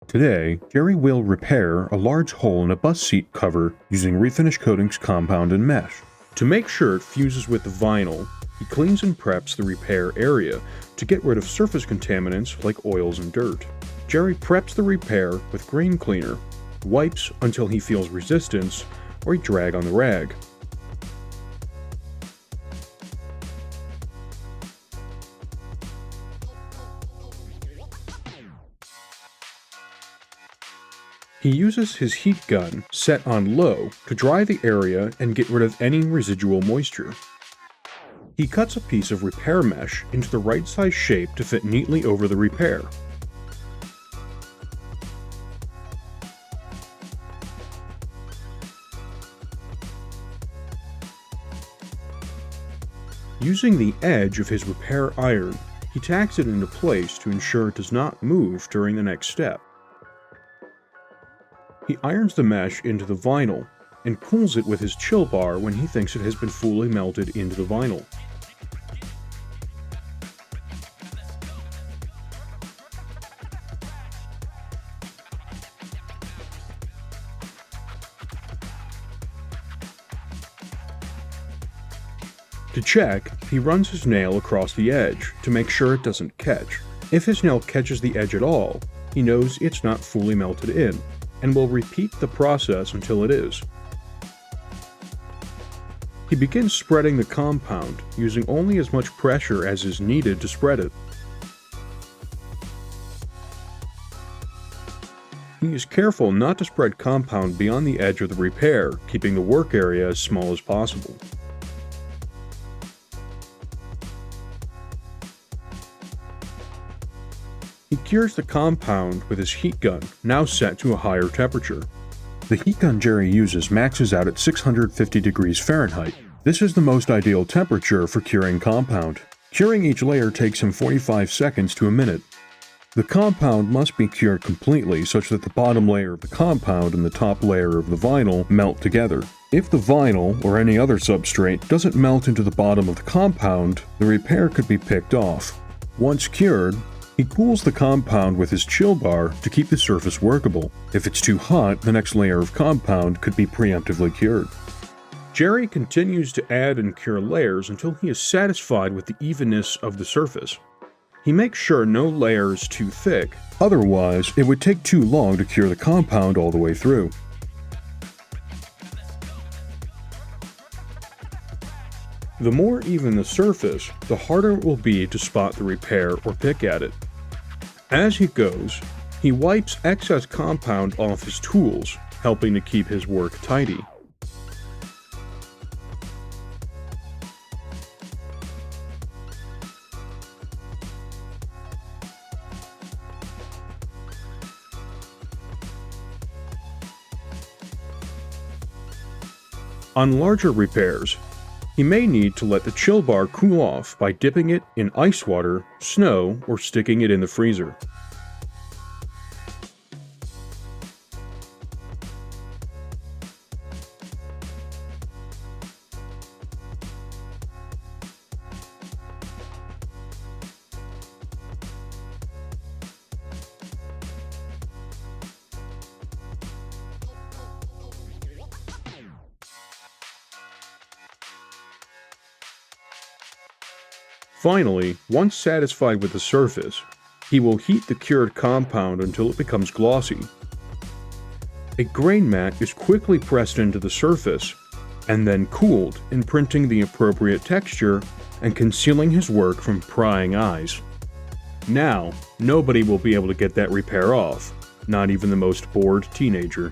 Today, Jerry will repair a large hole in a bus seat cover using Refinish Coatings compound and mesh. To make sure it fuses with the vinyl, he cleans and preps the repair area to get rid of surface contaminants like oils and dirt. Jerry preps the repair with grain cleaner, wipes until he feels resistance or a drag on the rag. He uses his heat gun set on low to dry the area and get rid of any residual moisture. He cuts a piece of repair mesh into the right size shape to fit neatly over the repair. Using the edge of his repair iron, he tacks it into place to ensure it does not move during the next step. He irons the mesh into the vinyl and cools it with his chill bar when he thinks it has been fully melted into the vinyl. To check, he runs his nail across the edge to make sure it doesn't catch. If his nail catches the edge at all, he knows it's not fully melted in, and will repeat the process until it is. He begins spreading the compound, using only as much pressure as is needed to spread it. He is careful not to spread compound beyond the edge of the repair, keeping the work area as small as possible. He cures the compound with his heat gun, now set to a higher temperature. The heat gun Jerry uses maxes out at 650 degrees Fahrenheit. This is the most ideal temperature for curing compound. Curing each layer takes him 45 seconds to a minute. The compound must be cured completely such that the bottom layer of the compound and the top layer of the vinyl melt together. If the vinyl, or any other substrate, doesn't melt into the bottom of the compound, the repair could be picked off. Once cured, he cools the compound with his chill bar to keep the surface workable. If it's too hot, the next layer of compound could be preemptively cured. Jerry continues to add and cure layers until he is satisfied with the evenness of the surface. He makes sure no layer is too thick, otherwise it would take too long to cure the compound all the way through. The more even the surface, the harder it will be to spot the repair or pick at it. As he goes, he wipes excess compound off his tools, helping to keep his work tidy. On larger repairs, he may need to let the chill bar cool off by dipping it in ice water, snow, or sticking it in the freezer. Finally, once satisfied with the surface, he will heat the cured compound until it becomes glossy. A grain mat is quickly pressed into the surface and then cooled, imprinting the appropriate texture and concealing his work from prying eyes. Now, nobody will be able to get that repair off, not even the most bored teenager.